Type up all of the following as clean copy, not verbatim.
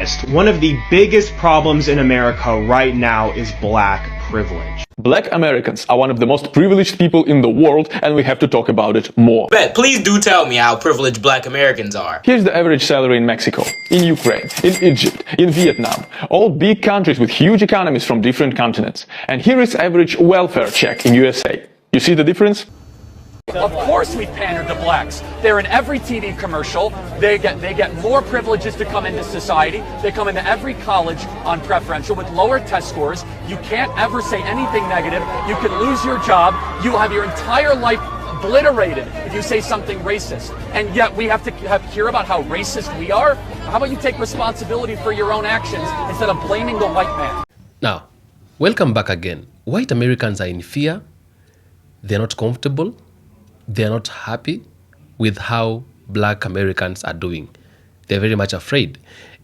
One of the biggest problems in America right now is black privilege. Black Americans are one of the most privileged people in the world, and we have to talk about it more. Bet, please do tell me how privileged black Americans are. Here's the average salary in Mexico, in Ukraine, in Egypt, in Vietnam, all big countries with huge economies from different continents. And here is average welfare check in USA. You see the difference? Of course we pander to blacks. They're in every TV commercial. They get more privileges to come into society. They come into every college on preferential with lower test scores. You can't ever say anything negative. You can lose your job. You have your entire life obliterated if you say something racist. And yet we have to hear about how racist we are. How about you take responsibility for your own actions instead of blaming the white man? Now, welcome back again. White Americans are in fear. They're not comfortable. They're not happy with how black Americans are doing. They're very much afraid.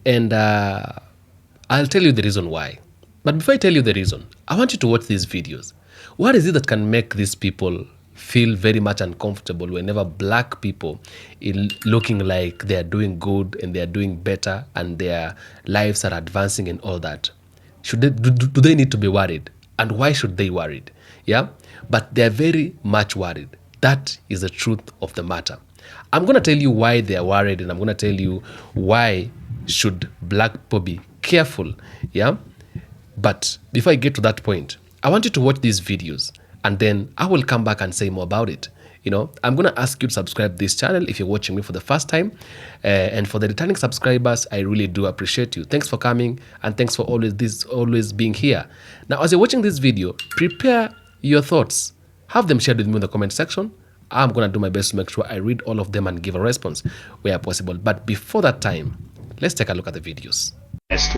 And I'll tell you the reason why. But before I tell you the reason, I want you to watch these videos. What is it that can make these people feel very much uncomfortable whenever black people looking like they're doing good and they're doing better and their lives are advancing and all that? Do they need to be worried? And why should they worried? Yeah? But they're very much worried. That is the truth of the matter. I'm going to tell you why they are worried, and I'm going to tell you why should black people be careful. Yeah? But before I get to that point, I want you to watch these videos, and then I will come back and say more about it. You know, I'm going to ask you to subscribe to this channel if you're watching me for the first time. And for the returning subscribers, I really do appreciate you. Thanks for coming, and thanks for always being here. Now, as you're watching this video, prepare your thoughts. Have them shared with me in the comment section. I'm going to do my best to make sure I read all of them and give a response where possible. But before that time, let's take a look at the videos.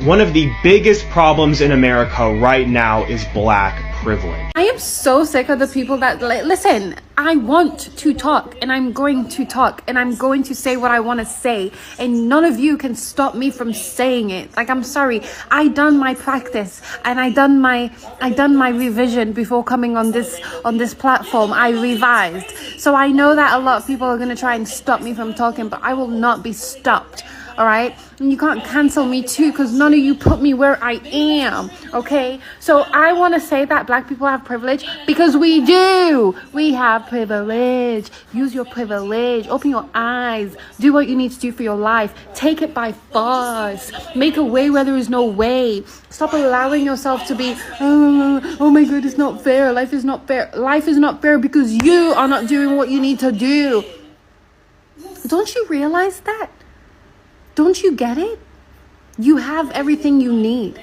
One of the biggest problems in America right now is black privilege. I am so sick of the people that, listen, I want to talk and I'm going to talk and I'm going to say what I want to say, and none of you can stop me from saying it. Like, I'm sorry, I done my practice and I done my revision before coming on this platform. I revised. So I know that a lot of people are going to try and stop me from talking, but I will not be stopped. All right, and you can't cancel me too, because none of you put me where I am. Okay, so I want to say that black people have privilege, because we do. We have privilege. Use your privilege. Open your eyes. Do what you need to do for your life. Take it by force. Make a way where there is no way. Stop allowing yourself to be, oh my God, it's not fair. Life is not fair. Life is not fair because you are not doing what you need to do. Don't you realize that? Don't you get it? You have everything you need.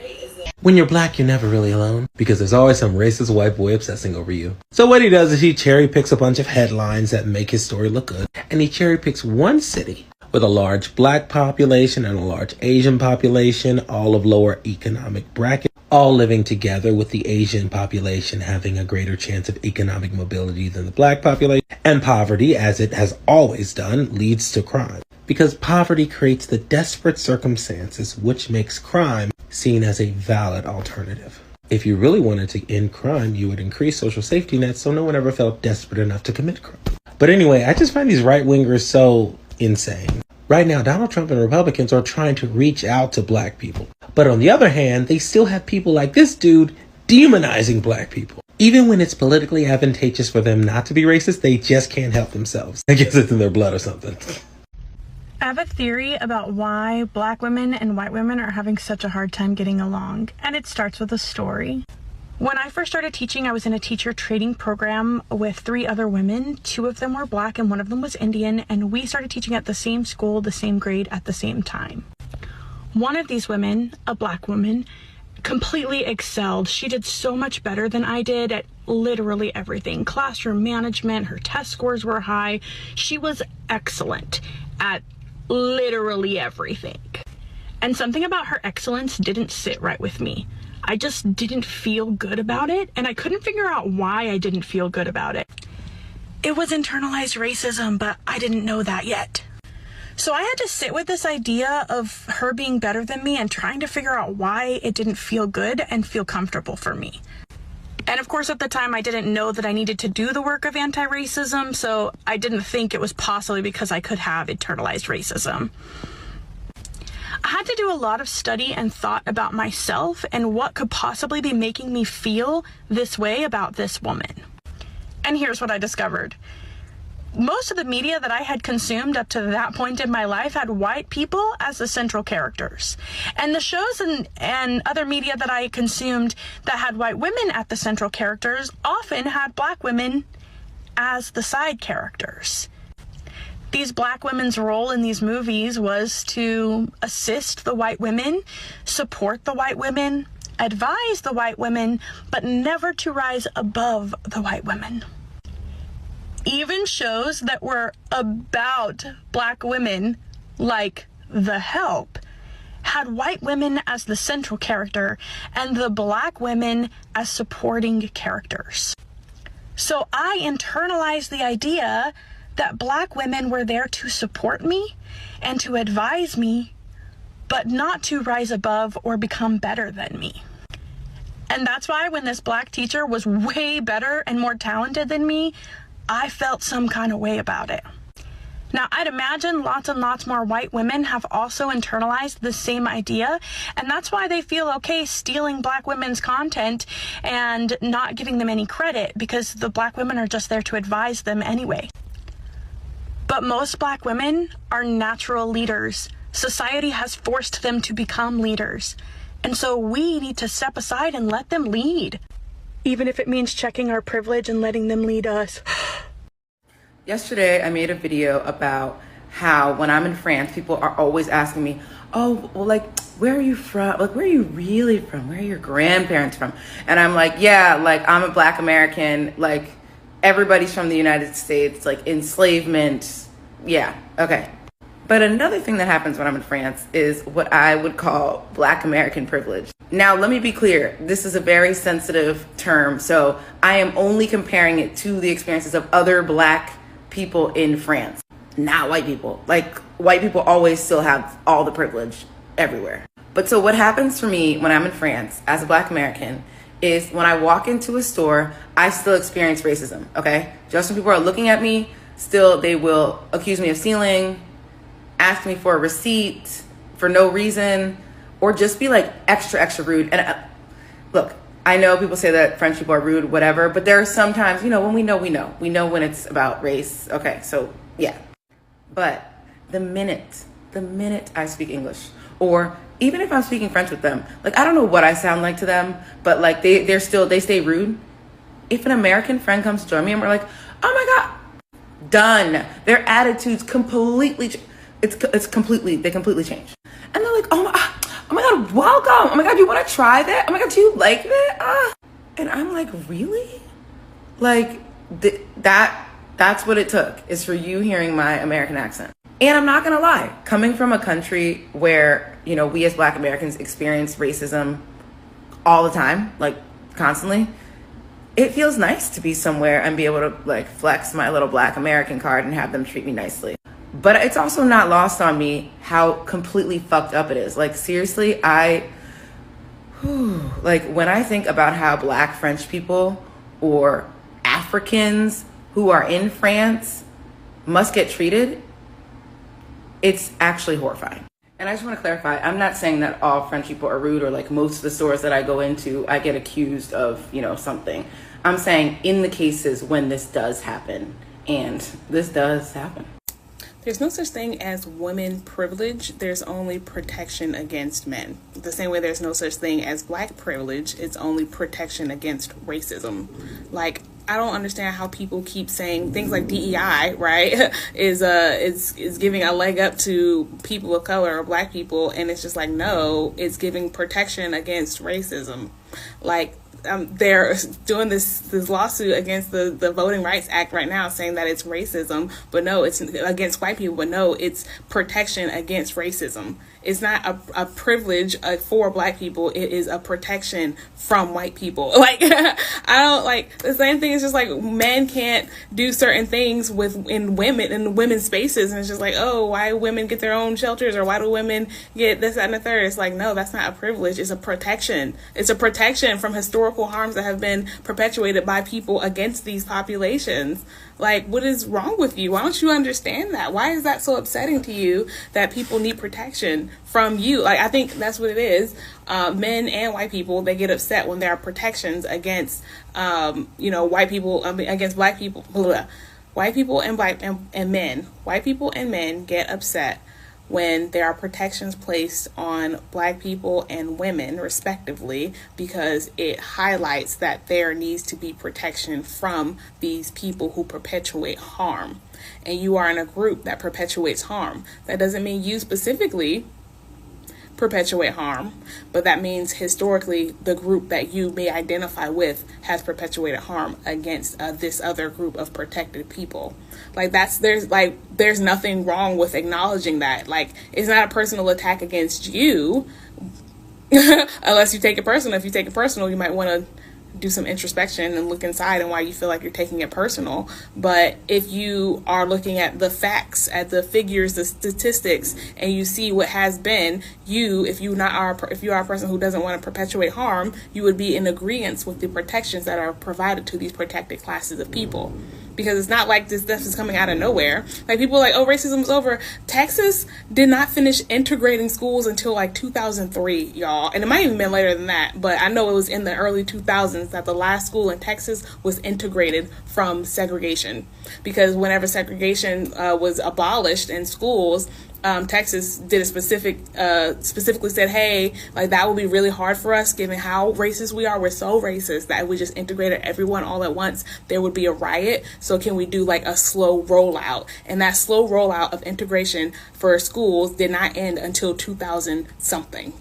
When you're black, you're never really alone, because there's always some racist white boy obsessing over you. So what he does is he cherry picks a bunch of headlines that make his story look good, and he cherry picks one city with a large black population and a large Asian population, all of lower economic bracket, all living together, with the Asian population having a greater chance of economic mobility than the black population. And poverty, as it has always done, leads to crime, because poverty creates the desperate circumstances which makes crime seen as a valid alternative. If you really wanted to end crime, you would increase social safety nets so no one ever felt desperate enough to commit crime. But anyway, I just find these right-wingers so insane. Right now, Donald Trump and Republicans are trying to reach out to black people. But on the other hand, they still have people like this dude demonizing black people. Even when it's politically advantageous for them not to be racist, they just can't help themselves. I guess it's in their blood or something. I have a theory about why black women and white women are having such a hard time getting along, and it starts with a story. When I first started teaching, I was in a teacher training program with 3 other women. 2 of them were black and 1 of them was Indian, and we started teaching at the same school, the same grade, at the same time. One of these women, a black woman, completely excelled. She did so much better than I did at literally everything. Classroom management, her test scores were high. She was excellent at literally everything. And something about her excellence didn't sit right with me. I just didn't feel good about it, and I couldn't figure out why I didn't feel good about it. It was internalized racism, but I didn't know that yet. So I had to sit with this idea of her being better than me and trying to figure out why it didn't feel good and feel comfortable for me. And of course, at the time, I didn't know that I needed to do the work of anti-racism, so I didn't think it was possibly because I could have internalized racism. I had to do a lot of study and thought about myself and what could possibly be making me feel this way about this woman. And here's what I discovered. Most of the media that I had consumed up to that point in my life had white people as the central characters. And the shows and other media that I consumed that had white women at the central characters often had black women as the side characters. These black women's role in these movies was to assist the white women, support the white women, advise the white women, but never to rise above the white women. Even shows that were about black women, like The Help, had white women as the central character and the black women as supporting characters. So I internalized the idea that black women were there to support me and to advise me, but not to rise above or become better than me. And that's why when this black teacher was way better and more talented than me, I felt some kind of way about it. Now, I'd imagine lots and lots more white women have also internalized the same idea, and that's why they feel okay stealing black women's content and not giving them any credit, because the black women are just there to advise them anyway. But most black women are natural leaders. Society has forced them to become leaders. And so we need to step aside and let them lead, even if it means checking our privilege and letting them lead us. Yesterday, I made a video about how when I'm in France, people are always asking me, oh, well, like, where are you from? Like, where are you really from? Where are your grandparents from? And I'm like, yeah, like, I'm a black American. Like, everybody's from the United States, like, enslavement. Yeah, okay. But another thing that happens when I'm in France is what I would call black American privilege. Now, let me be clear. This is a very sensitive term, so I am only comparing it to the experiences of other black people in France, not white people. Like, white people always still have all the privilege everywhere. But so what happens for me when I'm in France as a black American is when I walk into a store, I still experience racism, okay? Just when people are looking at me, still they will accuse me of stealing, ask me for a receipt for no reason, or just be like extra rude. And look, I know people say that French people are rude, whatever, but there are sometimes, you know, when we know when it's about race. Okay, so yeah. But the minute I speak English, or even if I'm speaking French with them, like, I don't know what I sound like to them, but like they stay rude. If an American friend comes to join me and we're like, oh my God, done. Their attitudes completely, they completely change. And they're like, oh my God, welcome. Oh my God, you want to try that? Oh my God, do you like that? And I'm like, really? Like, that's what it took, is for you hearing my American accent. And I'm not going to lie, coming from a country where, you know, we as black Americans experience racism all the time, like constantly, it feels nice to be somewhere and be able to like flex my little black American card and have them treat me nicely. But it's also not lost on me how completely fucked up it is. Like, seriously, like, when I think about how black French people or Africans who are in France must get treated, it's actually horrifying. And I just want to clarify, I'm not saying that all French people are rude, or like most of the stores that I go into, I get accused of, you know, something. I'm saying in the cases when this does happen, and this does happen. There's no such thing as women privilege. There's only protection against men. The same way there's no such thing as black privilege. It's only protection against racism. Like, I don't understand how people keep saying things like DEI, right, is giving a leg up to people of color or black people, and it's just like, no, it's giving protection against racism. Like, they're doing this lawsuit against the Voting Rights Act right now, saying that it's racism, but no, it's against white people, but no, it's protection against racism. It's not a privilege for black people. It is a protection from white people. Like, I don't, like, the same thing is just like, men can't do certain things in women's spaces, and it's just like, oh, why women get their own shelters, or why do women get this, that, and the third? It's like, no, that's not a privilege. It's a protection. It's a protection from historical harms that have been perpetuated by people against these populations. Like, what is wrong with you? Why don't you understand that? Why is that so upsetting to you that people need protection from you? Like, I think that's what it is. Men and white people, they get upset when there are protections against, white people, against black people. Blah, blah. White people and men. White people and men get upset when there are protections placed on black people and women, respectively, because it highlights that there needs to be protection from these people who perpetuate harm. And you are in a group that perpetuates harm. That doesn't mean you specifically perpetuate harm, but that means historically the group that you may identify with has perpetuated harm against this other group of protected people. Like, there's nothing wrong with acknowledging that. Like, it's not a personal attack against you unless you take it personal. If you take it personal, you might want to do some introspection and look inside and why you feel like you're taking it personal. But if you are looking at the facts, at the figures, the statistics, and you see what has been, if you are a person who doesn't want to perpetuate harm, you would be in agreement with the protections that are provided to these protected classes of people. Because it's not like this stuff is coming out of nowhere. Like, people are like, oh, racism is over. Texas did not finish integrating schools until like 2003, y'all. And it might even been later than that. But I know it was in the early 2000s that the last school in Texas was integrated from segregation. Because whenever segregation was abolished in schools, Texas did specifically said, hey, like, that would be really hard for us given how racist we are. We're so racist that if we just integrated everyone all at once, there would be a riot. So can we do like a slow rollout? And that slow rollout of integration for schools did not end until 2000 something.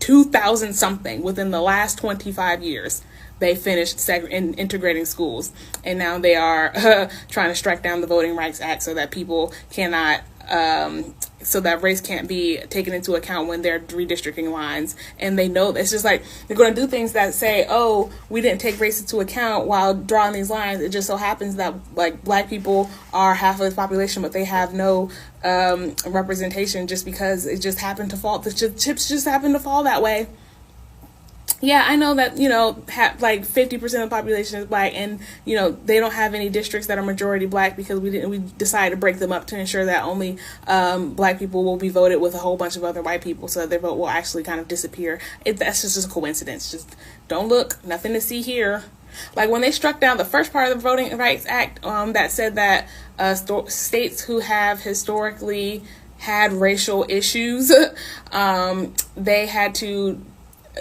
Within the last 25 years. They finished integrating schools, and now they are trying to strike down the Voting Rights Act so that people cannot, so that race can't be taken into account when they're redistricting lines. And they know it's just like they're going to do things that say, oh, we didn't take race into account while drawing these lines. It just so happens that like black people are half of the population, but they have no representation just because it just happened to fall. The chips just happened to fall that way. Yeah, I know that, like 50% of the population is black, and, they don't have any districts that are majority black because we decided to break them up to ensure that only black people will be voted with a whole bunch of other white people, so that their vote will actually kind of disappear. That's just a coincidence. Just don't look, nothing to see here. Like, when they struck down the first part of the Voting Rights Act that said that states who have historically had racial issues, they had to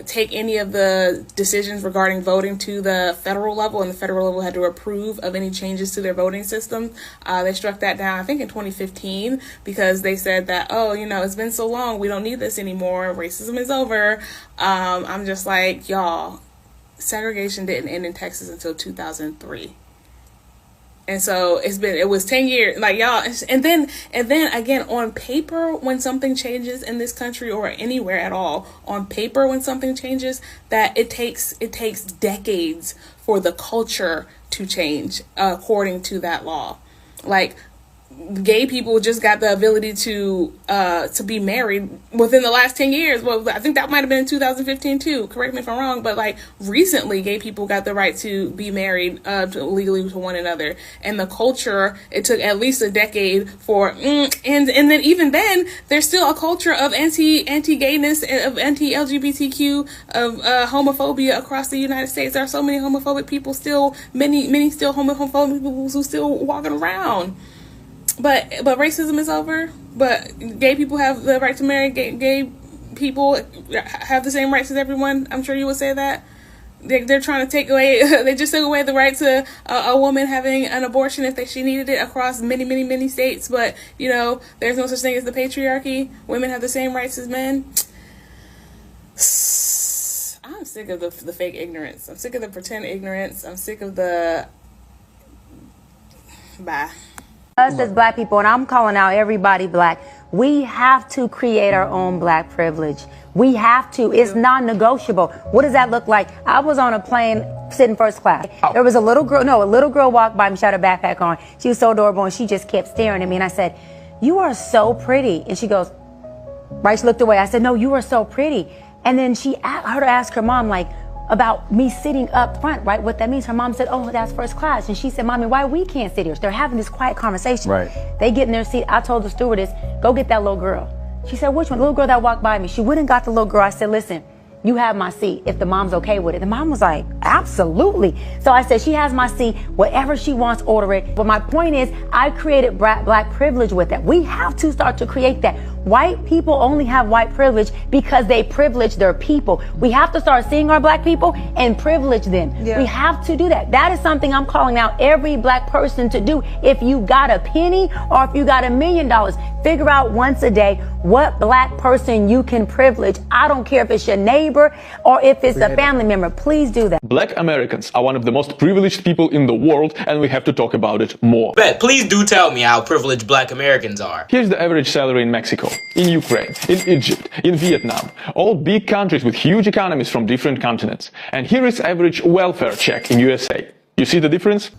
take any of the decisions regarding voting to the federal level, and the federal level had to approve of any changes to their voting system. They struck that down, I think, in 2015 because they said that, it's been so long, we don't need this anymore, racism is over. I'm just like, y'all, segregation didn't end in Texas until 2003. And so it was 10 years, like, y'all, and then again, on paper, when something changes in this country or anywhere at all, on paper, when something changes, that it takes decades for the culture to change according to that law. Like, gay people just got the ability to be married within the last 10 years. Well, I think that might have been in 2015 too. Correct me if I'm wrong, but like recently gay people got the right to be married legally to one another. And the culture, it took at least a decade for, and then even then, there's still a culture of anti-gayness, of anti-LGBTQ, of homophobia across the United States. There are so many homophobic people still, many still homophobic people who still walking around. But racism is over. But gay people have the right to marry. Gay people have the same rights as everyone. I'm sure you would say that. They're trying to take away. They just took away the right to a woman having an abortion if she needed it across many states. But there's no such thing as the patriarchy. Women have the same rights as men. I'm sick of the fake ignorance. I'm sick of the pretend ignorance. I'm sick of the. Bye. Us as black people, and I'm calling out everybody black, we have to create our own black privilege. We have to. It's non-negotiable. What does that look like? I was on a plane sitting first class. There was a little girl walked by me. She had her backpack on. She was so adorable, and she just kept staring at me. And I said, "You are so pretty." And she goes, right, she looked away. I said, "No, you are so pretty." And then I heard her ask her mom, like, about me sitting up front, right? What that means. Her mom said, oh, that's first class. And she said, Mommy, why we can't sit here? So they're having this quiet conversation. Right. They get in their seat. I told the stewardess, go get that little girl. She said, which one? The little girl that walked by me. She went and got the little girl. I said, listen, you have my seat if the mom's okay with it. The mom was like, absolutely. So I said, she has my seat. Whatever she wants, order it. But my point is, I created black privilege with that. We have to start to create that. White people only have white privilege because they privilege their people. We have to start seeing our black people and privilege them. Yeah. We have to do that. That is something I'm calling out every black person to do. If you got a penny or if you got $1 million, figure out once a day what black person you can privilege. I don't care if it's your neighbor or if it's a family member. Please do that. Black Americans are one of the most privileged people in the world, and we have to talk about it more. Bet, please do tell me how privileged black Americans are. Here's the average salary in Mexico, in Ukraine, in Egypt, in Vietnam, all big countries with huge economies from different continents. And here is average welfare check in USA. You see the difference?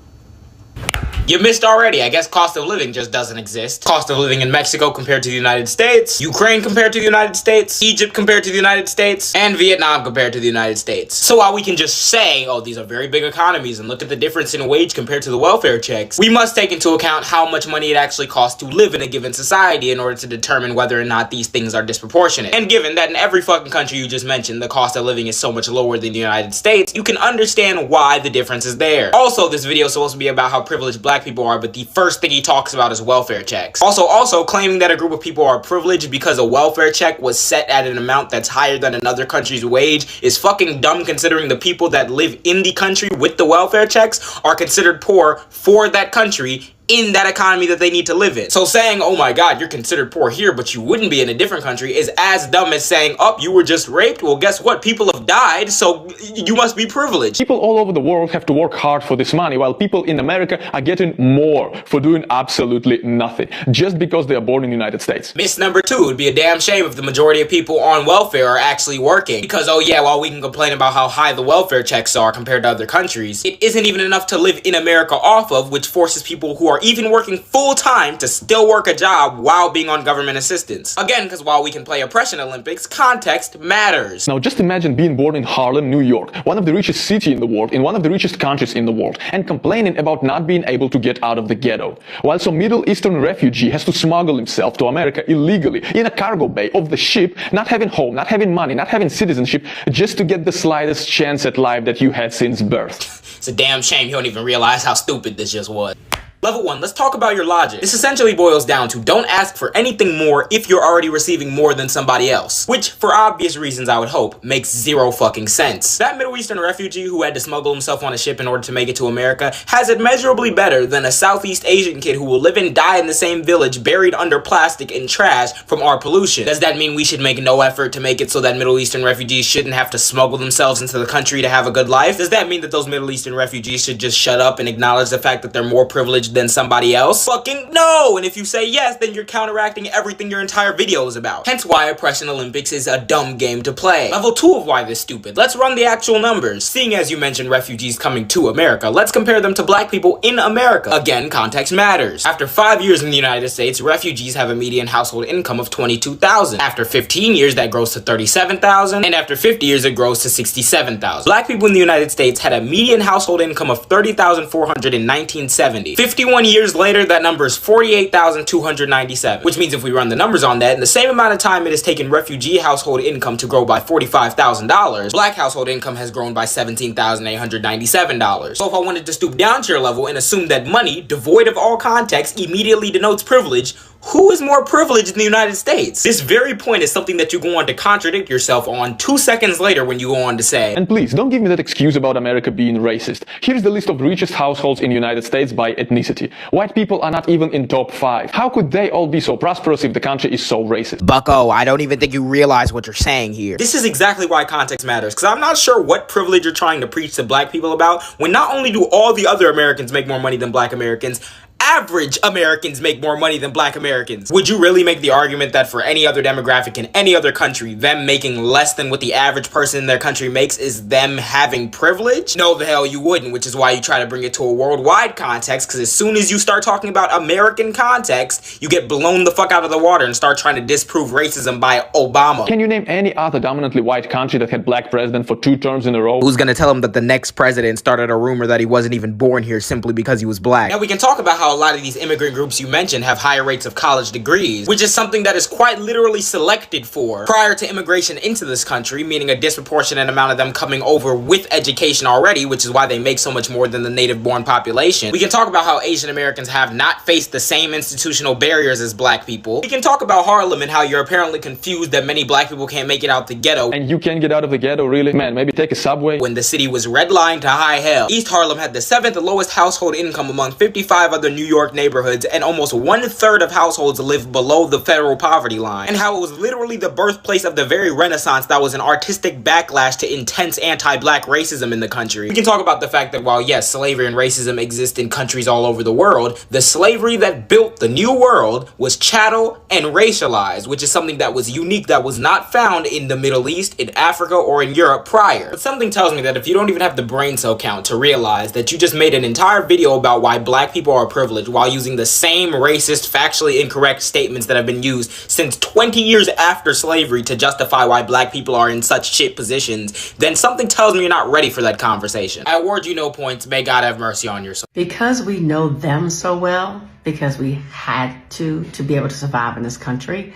You missed already. I guess cost of living just doesn't exist. Cost of living in Mexico compared to the United States, Ukraine compared to the United States, Egypt compared to the United States, and Vietnam compared to the United States. So while we can just say, oh, these are very big economies and look at the difference in wage compared to the welfare checks, we must take into account how much money it actually costs to live in a given society in order to determine whether or not these things are disproportionate. And given that in every fucking country you just mentioned, the cost of living is so much lower than the United States, you can understand why the difference is there. Also, this video is supposed to be about how privileged black people are, but the first thing he talks about is welfare checks. Also claiming that a group of people are privileged because a welfare check was set at an amount that's higher than another country's wage is fucking dumb, considering the people that live in the country with the welfare checks are considered poor for that country in that economy that they need to live in. So saying, oh my god, you're considered poor here, but you wouldn't be in a different country is as dumb as saying, oh, you were just raped? Well, guess what? People have died, so you must be privileged. People all over the world have to work hard for this money, while people in America are getting more for doing absolutely nothing, just because they are born in the United States. Miss number 2, it'd be a damn shame if the majority of people on welfare are actually working. Because, oh yeah, while we can complain about how high the welfare checks are compared to other countries, it isn't even enough to live in America off of, which forces people who are even working full-time to still work a job while being on government assistance. Again, because while we can play oppression Olympics, context matters. Now just imagine being born in Harlem, New York, one of the richest cities in the world, in one of the richest countries in the world, and complaining about not being able to get out of the ghetto, while some Middle Eastern refugee has to smuggle himself to America illegally in a cargo bay of the ship, not having home, not having money, not having citizenship, just to get the slightest chance at life that you had since birth. It's a damn shame you don't even realize how stupid this just was. Level 1, let's talk about your logic. This essentially boils down to don't ask for anything more if you're already receiving more than somebody else. Which, for obvious reasons I would hope, makes zero fucking sense. That Middle Eastern refugee who had to smuggle himself on a ship in order to make it to America has it measurably better than a Southeast Asian kid who will live and die in the same village buried under plastic and trash from our pollution. Does that mean we should make no effort to make it so that Middle Eastern refugees shouldn't have to smuggle themselves into the country to have a good life? Does that mean that those Middle Eastern refugees should just shut up and acknowledge the fact that they're more privileged than somebody else? Fucking no! And if you say yes, then you're counteracting everything your entire video is about. Hence why Oppression Olympics is a dumb game to play. Level 2 of why this is stupid. Let's run the actual numbers. Seeing as you mentioned refugees coming to America, let's compare them to black people in America. Again, context matters. After 5 years in the United States, refugees have a median household income of $22,000. After 15 years, that grows to $37,000. And after 50 years, it grows to $67,000. Black people in the United States had a median household income of $30,400 in 1970. 51 years later, that number is $48,297, which means if we run the numbers on that, in the same amount of time it has taken refugee household income to grow by $45,000, black household income has grown by $17,897. So if I wanted to stoop down to your level and assume that money, devoid of all context, immediately denotes privilege, who is more privileged in the United States? This very point is something that you go on to contradict yourself on 2 seconds later when you go on to say, and please, don't give me that excuse about America being racist. Here's the list of richest households in the United States by ethnicity. White people are not even in top 5. How could they all be so prosperous if the country is so racist? Bucko, I don't even think you realize what you're saying here. This is exactly why context matters, because I'm not sure what privilege you're trying to preach to black people about, when not only do all the other Americans make more money than black Americans, average Americans make more money than black Americans. Would you really make the argument that for any other demographic in any other country, them making less than what the average person in their country makes is them having privilege? No, the hell you wouldn't, which is why you try to bring it to a worldwide context, because as soon as you start talking about American context, you get blown the fuck out of the water and start trying to disprove racism by Obama. Can you name any other dominantly white country that had black president for 2 terms in a row? Who's gonna tell him that the next president started a rumor that he wasn't even born here simply because he was black? Now we can talk about how a lot of these immigrant groups you mentioned have higher rates of college degrees, which is something that is quite literally selected for prior to immigration into this country, meaning a disproportionate amount of them coming over with education already, which is why they make so much more than the native-born population. We can talk about how Asian Americans have not faced the same institutional barriers as black people. We can talk about Harlem and how you're apparently confused that many black people can't make it out the ghetto. And you can't get out of the ghetto, really? Man, maybe take a subway? When the city was redlined to high hell, East Harlem had the 7th lowest household income among 55 other New York neighborhoods, and almost 1/3 of households live below the federal poverty line, and how it was literally the birthplace of the very renaissance that was an artistic backlash to intense anti-black racism in the country. We can talk about the fact that while yes, slavery and racism exist in countries all over the world, the slavery that built the new world was chattel and racialized, which is something that was unique, that was not found in the Middle East, in Africa, or in Europe prior. But something tells me that if you don't even have the brain cell count to realize that you just made an entire video about why black people are privileged while using the same racist, factually incorrect statements that have been used since 20 years after slavery to justify why black people are in such shit positions, then something tells me you're not ready for that conversation. I award you no points. May God have mercy on your soul. Because we know them so well, because we had to be able to survive in this country,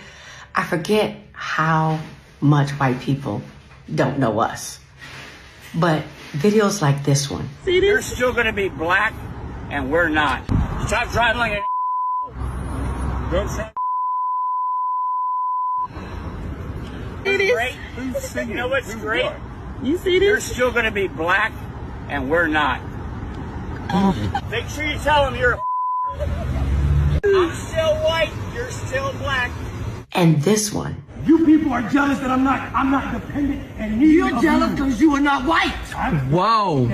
I forget how much white people don't know us. But videos like this one. You're still gonna be black, and we're not. Stop trying like a Don't try. It is. Great. You know what's great? You see this? You're still gonna be black, and we're not. Make sure you tell them you're I'm still white, you're still black. And this one. You people are jealous that I'm not dependent and neither You're jealous because you are not white. Whoa.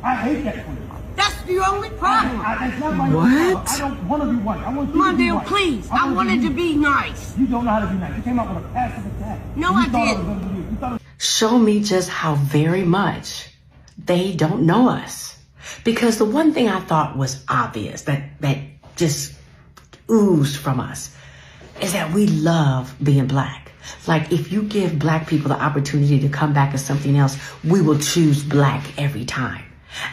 I hate that for you. That's the only problem. That's not my What? I don't want to be white. I want you to be Mondale, white. please. I wanted to be nice. You don't know how to be nice. You came out with a passive attack. No, you I thought didn't. was gonna be you. You thought it was Show me just how very much they don't know us. Because the one thing I thought was obvious, that just oozed from us, is that we love being black. Like, if you give black people the opportunity to come back as something else, we will choose black every time.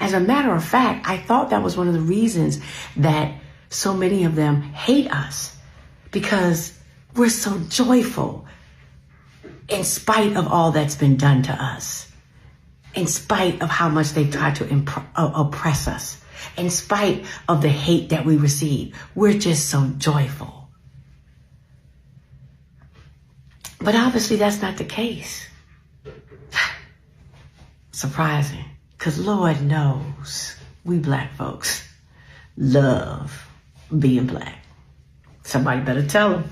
As a matter of fact, I thought that was one of the reasons that so many of them hate us, because we're so joyful in spite of all that's been done to us, in spite of how much they've tried to oppress us, in spite of the hate that we receive. We're just so joyful. But obviously that's not the case. Surprising, because Lord knows we black folks love being black. Somebody better tell them.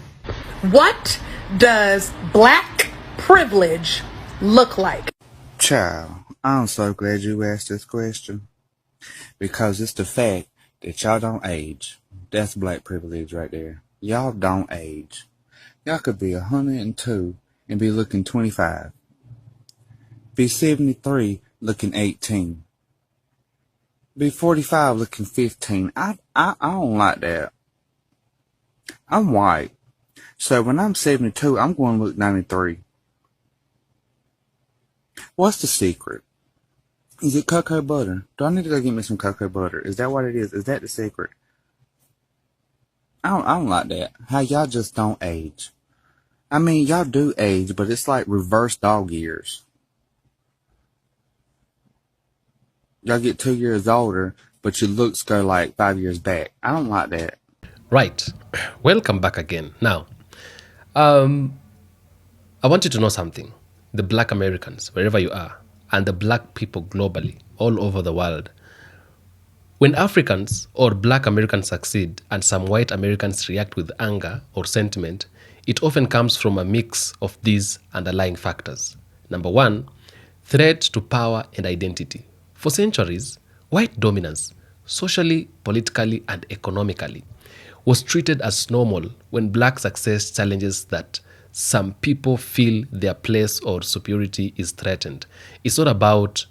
What does black privilege look like? Child, I'm so glad you asked this question, because it's the fact that y'all don't age. That's black privilege right there. Y'all don't age. Y'all could be 102 and be looking 25. Be 73 looking 18. Be 45 looking 15. I don't like that. I'm white. So when I'm 72, I'm going to look 93. What's the secret? Is it cocoa butter? Do I need to go get me some cocoa butter? Is that what it is? Is that the secret? I don't like that. How y'all just don't age. I mean, y'all do age, but it's like reverse dog years. Y'all get 2 years older, but your looks go like 5 years back. I don't like that. Right. Welcome back again. Now, I want you to know something. The black Americans, wherever you are, and the black people globally, all over the world, when Africans or black Americans succeed and some white Americans react with anger or sentiment, it often comes from a mix of these underlying factors. Number one, threat to power and identity. For centuries, white dominance socially, politically, and economically, was treated as normal when black success challenges that some people feel their place or superiority is threatened. It's not about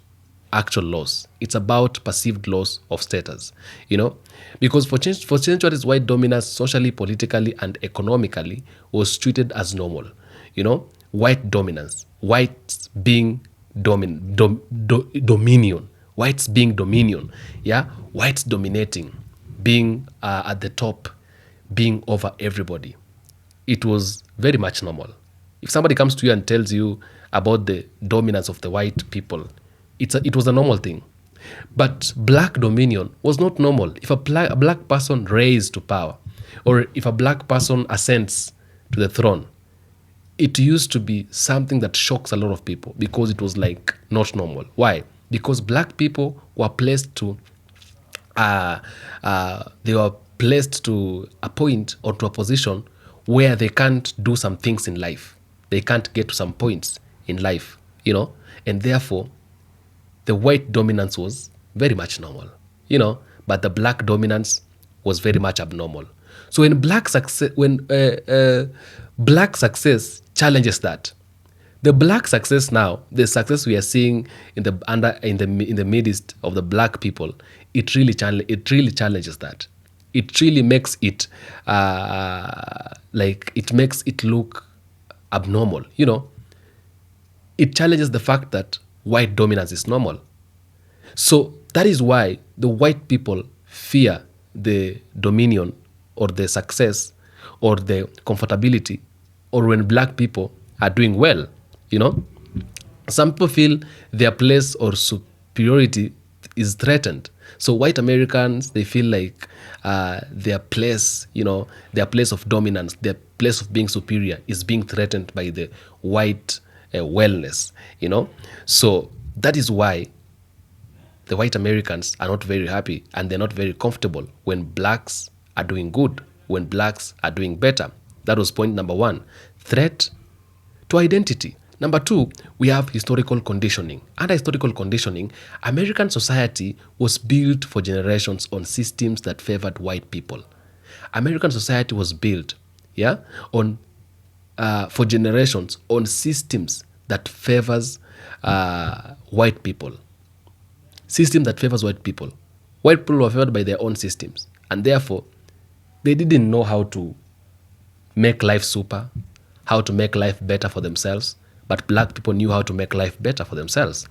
actual loss. It's about perceived loss of status, because for centuries, white dominance socially, politically, and economically was treated as normal. White dominance, whites being dominion, whites being dominion, yeah, whites dominating, being at the top, being over everybody. It was very much normal. If somebody comes to you and tells you about the dominance of the white people, it was a normal thing. But black dominion was not normal. If a black person raised to power, or if a black person ascends to the throne, it used to be something that shocks a lot of people because it was like not normal. Why? Because black people were placed to a point or to a position where they can't do some things in life. They can't get to some points in life, and therefore the white dominance was very much normal, but the black dominance was very much abnormal. So when black success challenges that, the black success now, the success we are seeing in the midst of the black people, it really challenges that. It really makes it it makes it look abnormal. It challenges the fact that white dominance is normal. So that is why the white people fear the dominion or the success or the comfortability, or when black people are doing well. Some people feel their place or superiority is threatened. So white Americans, they feel like their place, their place of dominance, their place of being superior is being threatened by the white wellness, So that is why the white Americans are not very happy and they're not very comfortable when blacks are doing good, when blacks are doing better. That was point number one, threat to identity. Number two, we have historical conditioning. Under historical conditioning, American society was built for generations on systems that favored white people. American society was built, on for generations on systems that favors white people. System that favors white people. White people were favored by their own systems, and therefore they didn't know how to make life super, how to make life better for themselves. But black people knew how to make life better for themselves.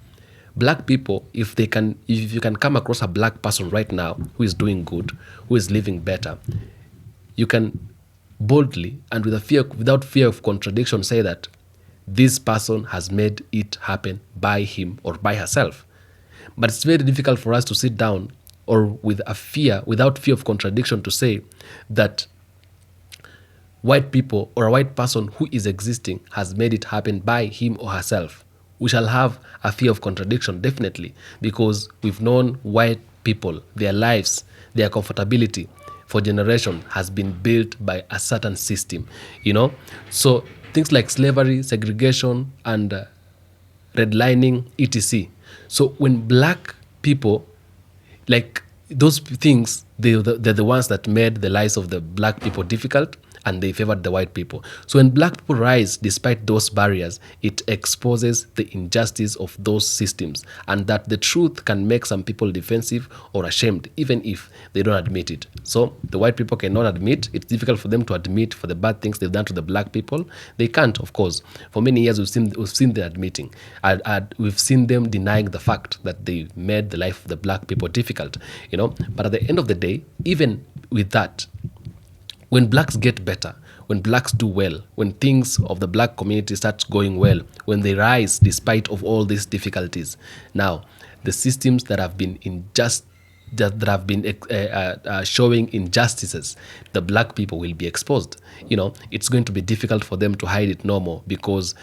Black people, if you can come across a black person right now who is doing good, who is living better, you can boldly and without fear of contradiction say that this person has made it happen by him or by herself. But it's very difficult for us to sit down or without fear of contradiction to say that white people or a white person who is existing has made it happen by him or herself. We shall have a fear of contradiction, definitely, because we've known white people, their lives, their comfortability for generations has been built by a certain system, So things like slavery, segregation, and redlining, etc. So when black people, like those things, they're the ones that made the lives of the black people difficult, and they favored the white people. So when black people rise despite those barriers, it exposes the injustice of those systems, and that the truth can make some people defensive or ashamed, even if they don't admit it. So the white people cannot admit. It's difficult for them to admit for the bad things they've done to the black people. They can't, of course. For many years, we've seen them admitting. We've seen them denying the fact that they made the life of the black people difficult. But at the end of the day, even with that, when blacks get better, when blacks do well, when things of the black community start going well, when they rise despite of all these difficulties, now the systems that have been showing injustices, the black people will be exposed. It's going to be difficult for them to hide it no more, because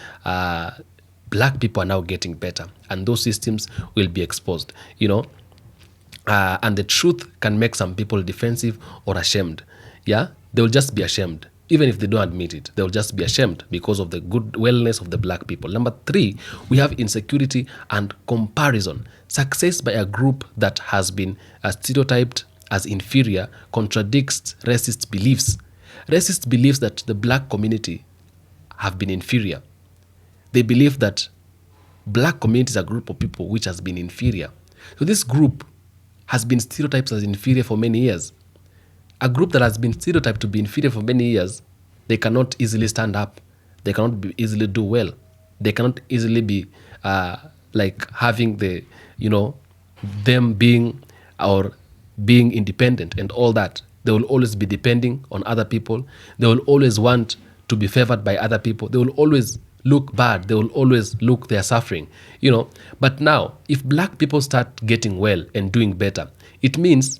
black people are now getting better, and those systems will be exposed. And the truth can make some people defensive or ashamed. They will just be ashamed Even if they don't admit it, they'll just be ashamed because of the good wellness of the black people. Number 3, we have insecurity and comparison. Success by a group that has been stereotyped as inferior contradicts racist beliefs. Racist beliefs that the black community have been inferior. They believe that black community is a group of people which has been inferior. So this group has been stereotyped as inferior for many years. A group that has been stereotyped to be inferior for many years, they cannot easily stand up. They cannot easily do well. They cannot easily be like having the, them being independent and all that. They will always be depending on other people. They will always want to be favored by other people. They will always look bad. They will always look their suffering, But now, if black people start getting well and doing better, it means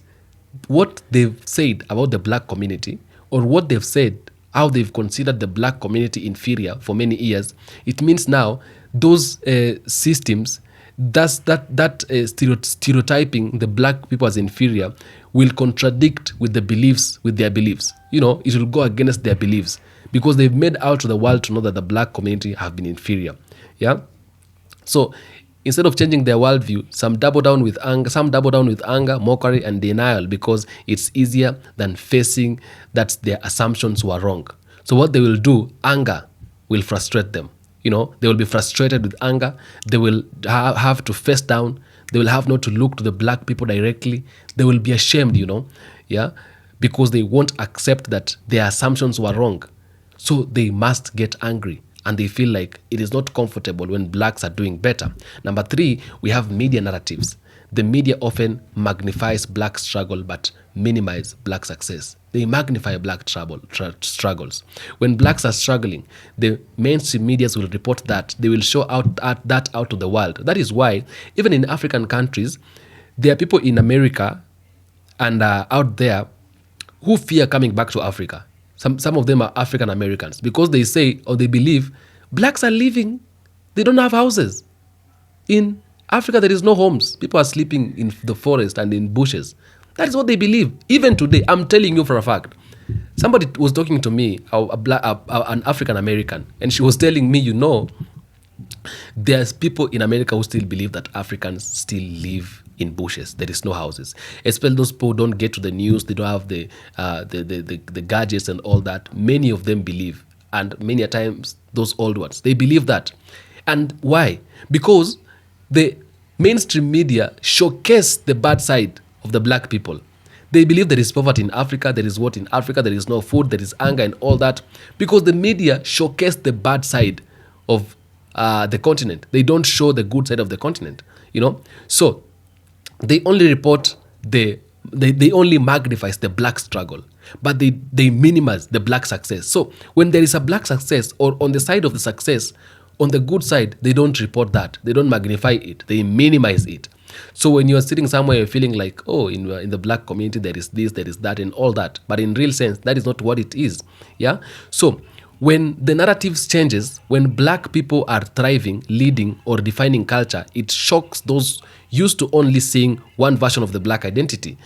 what they've said about the black community, or what they've said, how they've considered the black community inferior for many years, it means now those systems, stereotyping the black people as inferior will contradict with their beliefs. It will go against their beliefs because they've made out to the world to know that the black community have been inferior. Yeah. So instead of changing their worldview, some double down with anger, mockery, and denial because it's easier than facing that their assumptions were wrong. So what they will do, anger will frustrate them. They will be frustrated with anger. They will have to face down. They will have not to look to the black people directly. They will be ashamed, because they won't accept that their assumptions were wrong. So they must get angry. And they feel like it is not comfortable when blacks are doing better. Number 3, we have media narratives. The media often magnifies black struggle but minimize black success. They magnify black struggles. When blacks are struggling, the mainstream media will report that. They will show that out to the world. That is why, even in African countries, there are people in America and out there who fear coming back to Africa. Some of them are African Americans because they say or they believe blacks are living, they don't have houses. In Africa, there is no homes. People are sleeping in the forest and in bushes. That is what they believe. Even today, I'm telling you for a fact. Somebody was talking to me, an African American, and she was telling me, there's people in America who still believe that Africans still live in bushes. There is no houses. Especially those people who don't get to the news. They don't have the gadgets and all that. Many of them believe, and many a times those old ones, they believe that. And why? Because the mainstream media showcase the bad side of the black people. They believe there is poverty in Africa, there is what in Africa, there is no food, there is anger and all that, because the media showcase the bad side of the continent. They don't show the good side of the continent, So they only report they only magnifies the black struggle, but they minimize the black success. So when there is a black success, or on the side of the success, on the good side, they don't report that. They don't magnify it. They minimize it. So when you're sitting somewhere, you're feeling like, in the black community, there is this, there is that, and all that. But in real sense, that is not what it is. Yeah. So when the narratives changes, when black people are thriving, leading, or defining culture, it shocks those used to only seeing one version of the black identity.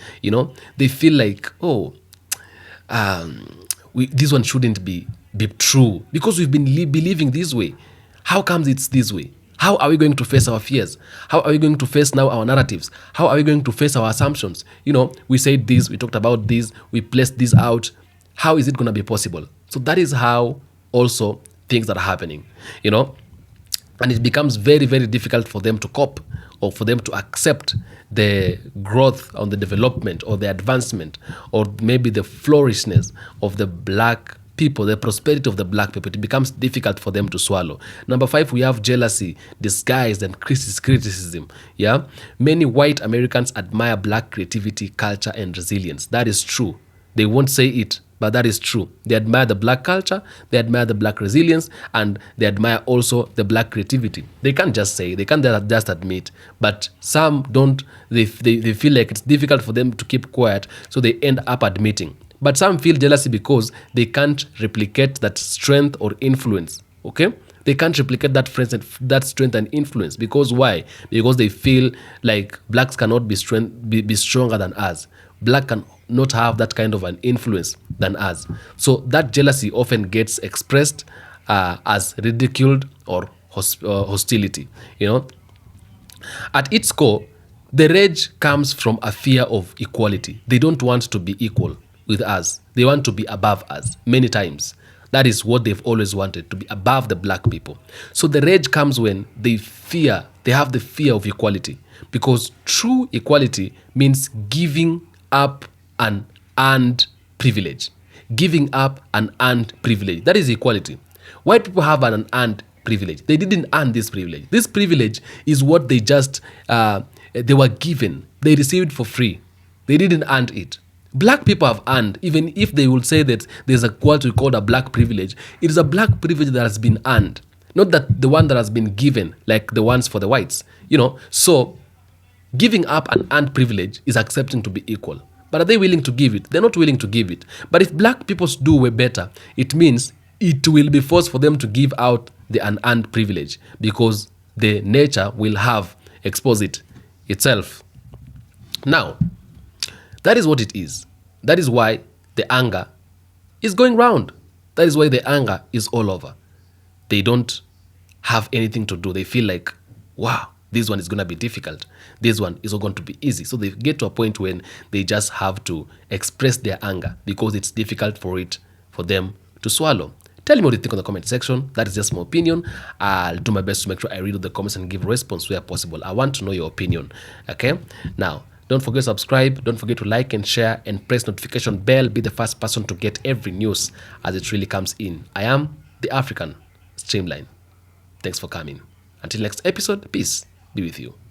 They feel like, this one shouldn't be true because we've been believing this way. How comes it's this way? How are we going to face our fears? How are we going to face now our narratives? How are we going to face our assumptions? We said this, we talked about this, we placed this out. How is it going to be possible? So that is how also things are happening, and it becomes very, very difficult for them to cope or for them to accept the growth or the development or the advancement or maybe the flourishness of the black people, the prosperity of the black people. It becomes difficult for them to swallow. Number 5, we have jealousy, disguised, and criticism. Yeah, many white Americans admire black creativity, culture, and resilience. That is true. They won't say it, but that is true. They admire the black culture, they admire the black resilience, and they admire also the black creativity. They can't just say, they can't just admit, but some don't. They feel like it's difficult for them to keep quiet, so they end up admitting. But some feel jealousy because they can't replicate that strength or influence, okay? They can't replicate that strength and influence. Because why? Because they feel like blacks cannot be stronger than us. Black not have that kind of an influence than us. So that jealousy often gets expressed as ridiculed or hostility. At its core, the rage comes from a fear of equality. They don't want to be equal with us. They want to be above us many times. That is what they've always wanted, to be above the black people. So the rage comes when they have the fear of equality, because true equality means giving up an earned privilege. Giving up an earned privilege. That is equality. White people have an unearned privilege. They didn't earn this privilege. This privilege is what they just, they were given. They received for free. They didn't earn it. Black people have earned, even if they will say that there's what we call a black privilege, it is a black privilege that has been earned, not that the one that has been given, like the ones for the whites. So giving up an earned privilege is accepting to be equal. But are they willing to give it? They're not willing to give it. But if black people do way better, it means it will be forced for them to give out the unearned privilege, because the nature will have exposed it itself. Now, that is what it is. That is why the anger is going round. That is why the anger is all over. They don't have anything to do. They feel like, wow, this one is going to be difficult. This one is not going to be easy. So they get to a point when they just have to express their anger because it's difficult for them to swallow. Tell me what you think in the comment section. That is just my opinion. I'll do my best to make sure I read all the comments and give response where possible. I want to know your opinion. Okay? Now, don't forget to subscribe. Don't forget to like and share and press notification bell. Be the first person to get every news as it really comes in. I am the African Streamline. Thanks for coming. Until next episode, peace be with you.